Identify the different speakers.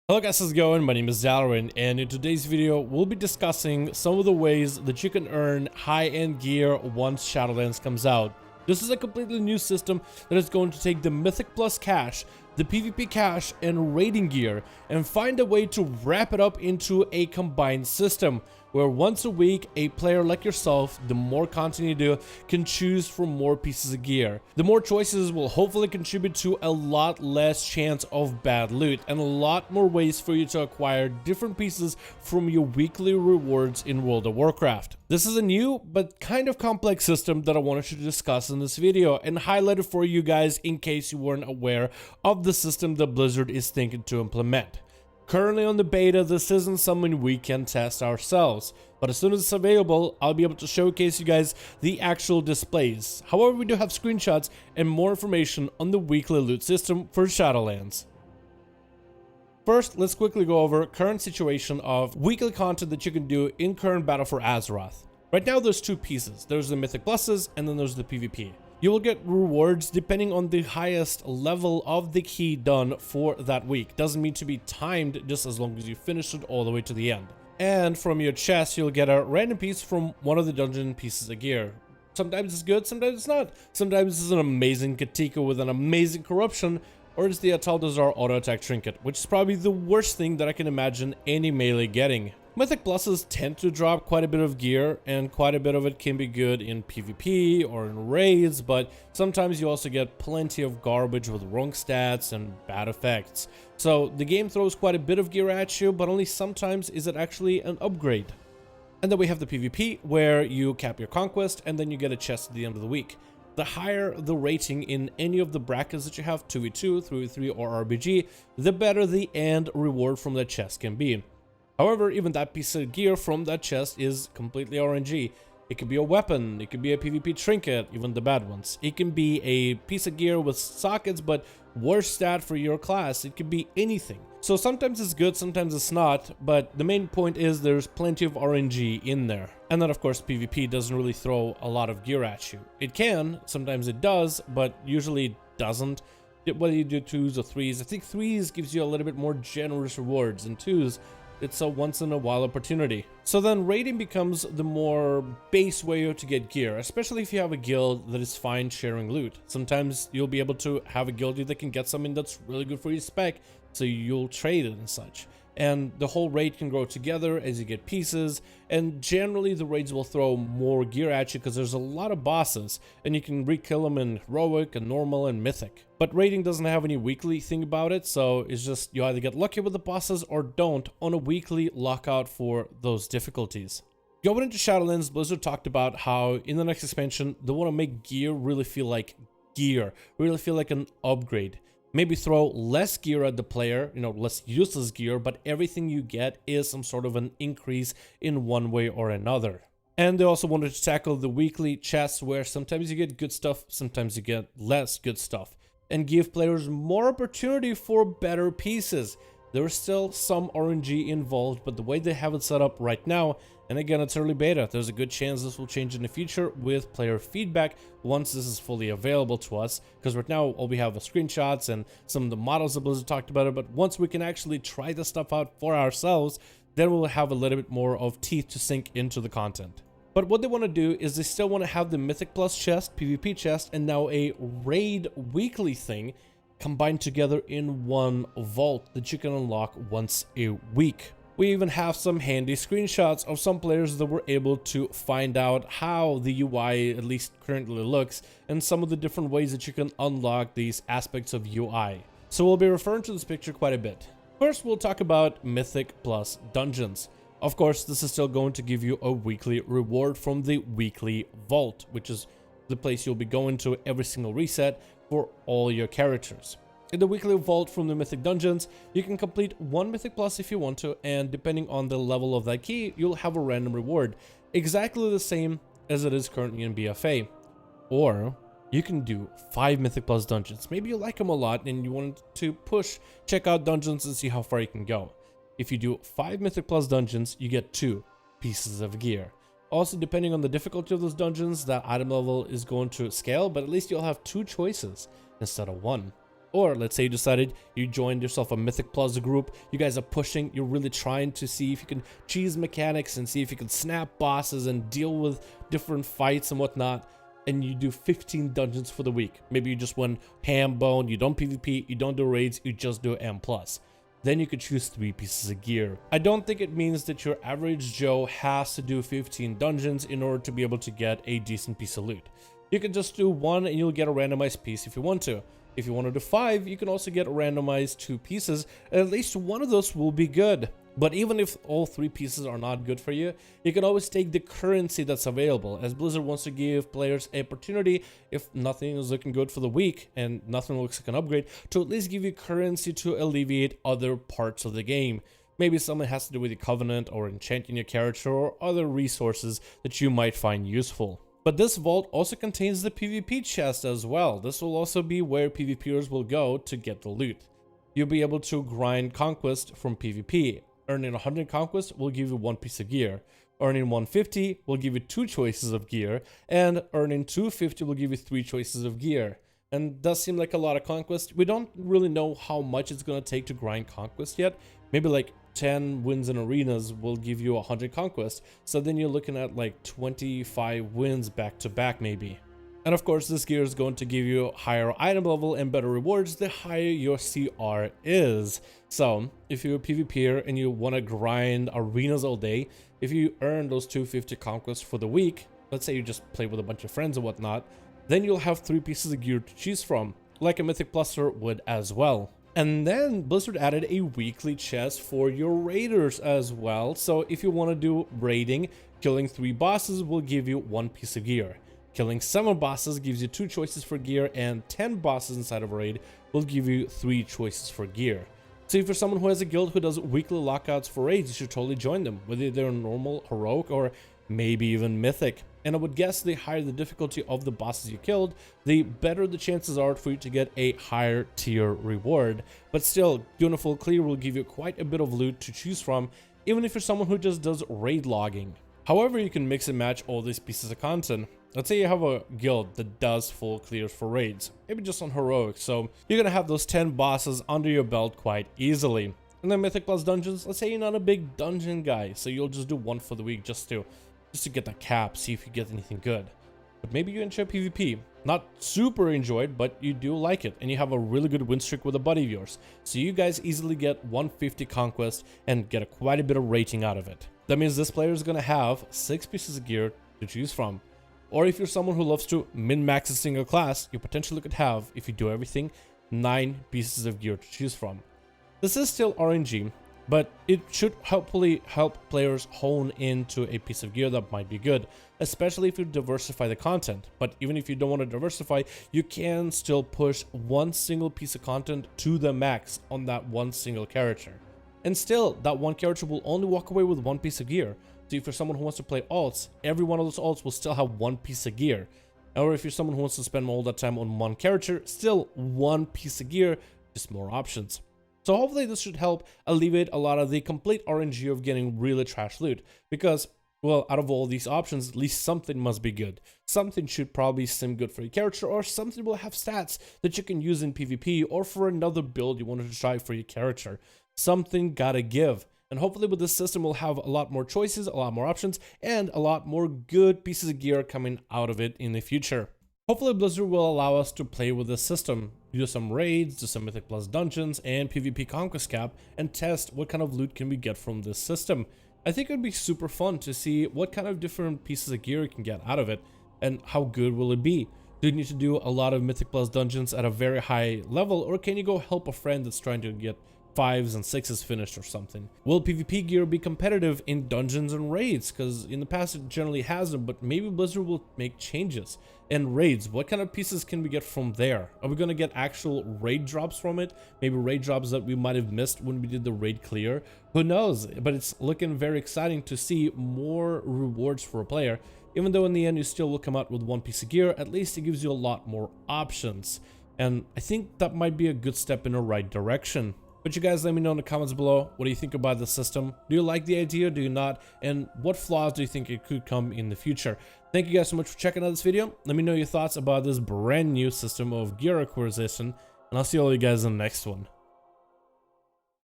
Speaker 1: Hello guys, how's it going? My name is Dalaran, and in today's video we'll be discussing some of the ways that you can earn high-end gear once Shadowlands comes out. This is a completely new system that is going to take the Mythic Plus cash, the PvP cash, and raiding gear, and find a way to wrap it up into a combined system, where once a week, a player like yourself, the more content you do, can choose from more pieces of gear. The more choices will hopefully contribute to a lot less chance of bad loot, and a lot more ways for you to acquire different pieces from your weekly rewards in World of Warcraft. This is a new, but kind of complex system that I wanted to discuss in this video, and highlight it for you guys in case you weren't aware of the system that Blizzard is thinking to implement. Currently on the beta, this isn't something we can test ourselves, but as soon as it's available, I'll be able to showcase you guys the actual displays. However, we do have screenshots and more information on the weekly loot system for Shadowlands. First, let's quickly go over current situation of weekly content that you can do in current Battle for Azeroth. Right now there's two pieces, there's the Mythic Pluses and then there's the PvP. You will get rewards depending on the highest level of the key done for that week. Doesn't mean to be timed, just as long as you finish it all the way to the end. And from your chest, you'll get a random piece from one of the dungeon pieces of gear. Sometimes it's good, sometimes it's not. Sometimes it's an amazing Katika with an amazing corruption, or it's the Ataldazar auto attack trinket, which is probably the worst thing that I can imagine any melee getting. Mythic Pluses tend to drop quite a bit of gear, and quite a bit of it can be good in PvP or in raids, but sometimes you also get plenty of garbage with wrong stats and bad effects. So the game throws quite a bit of gear at you, but only sometimes is it actually an upgrade. And then we have the PvP, where you cap your conquest and then you get a chest at the end of the week. The higher the rating in any of the brackets that you have, 2v2, 3v3 or RBG, the better the end reward from that chest can be. However, even that piece of gear from that chest is completely RNG. It could be a weapon, it could be a PvP trinket, even the bad ones. It can be a piece of gear with sockets but worse stat for your class. It could be anything. So sometimes it's good, sometimes it's not, but the main point is there's plenty of RNG in there. And then of course PvP doesn't really throw a lot of gear at you. It can, sometimes it does, but usually it doesn't. Whether you do 2s or 3s, I think 3s gives you a little bit more generous rewards, and 2s, it's a once in a while opportunity. So then raiding becomes the more base way to get gear, especially if you have a guild that is fine sharing loot. Sometimes you'll be able to have a guild that can get something that's really good for your spec, so you'll trade it and such. And the whole raid can grow together as you get pieces, and generally the raids will throw more gear at you because there's a lot of bosses, and you can re-kill them in heroic and normal and mythic. But raiding doesn't have any weekly thing about it, so it's just you either get lucky with the bosses or don't on a weekly lockout for those difficulties. Going into Shadowlands, Blizzard talked about how in the next expansion they want to make gear really feel like gear, really feel like an upgrade. Maybe throw less gear at the player, less useless gear, but everything you get is some sort of an increase in one way or another. And they also wanted to tackle the weekly chests, where sometimes you get good stuff, sometimes you get less good stuff, and give players more opportunity for better pieces. There's still some RNG involved, but the way they have it set up right now, and again it's early beta, there's a good chance this will change in the future with player feedback once this is fully available to us, because right now all we have are screenshots and some of the models that Blizzard talked about it, but once we can actually try this stuff out for ourselves, then we'll have a little bit more of teeth to sink into the content. But what they want to do is they still want to have the Mythic Plus chest, PvP chest, and now a raid weekly thing combined together in one vault that you can unlock once a week. We even have some handy screenshots of some players that were able to find out how the UI at least currently looks, and some of the different ways that you can unlock these aspects of UI. So we'll be referring to this picture quite a bit. First, we'll talk about Mythic Plus dungeons. Of course, this is still going to give you a weekly reward from the weekly vault, which is the place you'll be going to every single reset for all your characters. In the weekly vault from the Mythic dungeons, you can complete one Mythic Plus if you want to, and depending on the level of that key, you'll have a random reward, exactly the same as it is currently in BFA. Or you can do 5 Mythic Plus dungeons. Maybe you like them a lot and you want to check out dungeons and see how far you can go. If you do 5 Mythic Plus dungeons, you get 2 pieces of gear. Also, depending on the difficulty of those dungeons, that item level is going to scale, but at least you'll have 2 choices instead of 1. Or let's say you decided you joined yourself a Mythic Plus group, you guys are pushing, you're really trying to see if you can cheese mechanics and see if you can snap bosses and deal with different fights and whatnot, and you do 15 dungeons for the week. Maybe you just went ham bone, you don't PvP, you don't do raids, you just do M+. Then you could choose 3 pieces of gear. I don't think it means that your average Joe has to do 15 dungeons in order to be able to get a decent piece of loot. You can just do 1 and you'll get a randomized piece if you want to. If you want to do 5, you can also get randomized 2 pieces, and at least one of those will be good. But even if all 3 pieces are not good for you, you can always take the currency that's available, as Blizzard wants to give players an opportunity, if nothing is looking good for the week and nothing looks like an upgrade, to at least give you currency to alleviate other parts of the game. Maybe something has to do with your covenant or enchanting your character or other resources that you might find useful. But this vault also contains the PvP chest as well. This will also be where PvPers will go to get the loot. You'll be able to grind conquest from PvP. Earning 100 conquest will give you 1 piece of gear. Earning 150 will give you 2 choices of gear. And earning 250 will give you 3 choices of gear. And it does seem like a lot of conquest. We don't really know how much it's going to take to grind conquest yet. Maybe like 10 wins in arenas will give you 100 conquest. So then you're looking at like 25 wins back to back maybe. And of course, this gear is going to give you higher item level and better rewards the higher your CR is. So if you're a PvPer and you want to grind arenas all day, if you earn those 250 conquests for the week, let's say you just play with a bunch of friends or whatnot, then you'll have 3 pieces of gear to choose from, like a Mythic Pluser would as well. And then Blizzard added a weekly chest for your raiders as well. So if you want to do raiding, killing 3 bosses will give you 1 piece of gear. Killing 7 bosses gives you 2 choices for gear, and 10 bosses inside of a raid will give you 3 choices for gear. So if you're someone who has a guild who does weekly lockouts for raids, you should totally join them, whether they're normal, heroic, or maybe even mythic. And I would guess the higher the difficulty of the bosses you killed, the better the chances are for you to get a higher tier reward. But still, doing a full clear will give you quite a bit of loot to choose from, even if you're someone who just does raid logging. However, you can mix and match all these pieces of content. Let's say you have a guild that does full clears for raids, maybe just on heroic, so you're gonna have those 10 bosses under your belt quite easily. And then Mythic Plus dungeons, let's say you're not a big dungeon guy, so you'll just do 1 for the week just to get that cap, see if you get anything good. But maybe you enjoy PvP, not super enjoyed, but you do like it, and you have a really good win streak with a buddy of yours, so you guys easily get 150 conquest and get quite a bit of rating out of it. That means this player is gonna have 6 pieces of gear to choose from. Or if you're someone who loves to min-max a single class, you potentially could have, if you do everything, 9 pieces of gear to choose from. This is still RNG, but it should hopefully help players hone into a piece of gear that might be good, especially if you diversify the content. But even if you don't want to diversify, you can still push 1 single piece of content to the max on that 1 single character. And still, that 1 character will only walk away with 1 piece of gear. So if you're someone who wants to play alts, every one of those alts will still have 1 piece of gear. Or if you're someone who wants to spend all that time on 1 character, still 1 piece of gear, just more options. So hopefully this should help alleviate a lot of the complete RNG of getting really trash loot. Because, well, out of all these options, at least something must be good. Something should probably seem good for your character, or something will have stats that you can use in PvP, or for another build you wanted to try for your character. Something gotta give. And hopefully with this system, we'll have a lot more choices, a lot more options, and a lot more good pieces of gear coming out of it in the future. Hopefully Blizzard will allow us to play with this system, do some raids, do some Mythic Plus dungeons and PvP conquest cap, and test what kind of loot can we get from this system. I think it would be super fun to see what kind of different pieces of gear you can get out of it, and how good will it be. Do you need to do a lot of Mythic Plus dungeons at a very high level, or can you go help a friend that's trying to get 5s and 6s finished or something? Will PvP gear be competitive in dungeons and raids? Because in the past it generally hasn't, but maybe Blizzard will make changes. And raids, what kind of pieces can we get from there? Are we going to get actual raid drops from it? Maybe raid drops that we might have missed when we did the raid clear? Who knows? But it's looking very exciting to see more rewards for a player. Even though in the end you still will come out with 1 piece of gear, at least it gives you a lot more options. And I think that might be a good step in the right direction. But you guys let me know in the comments below, what do you think about the system? Do you like the idea? Do you not? And what flaws do you think it could come in the future? Thank you guys so much for checking out this video. Let me know your thoughts about this brand new system of gear acquisition. And I'll see all you guys in the next one.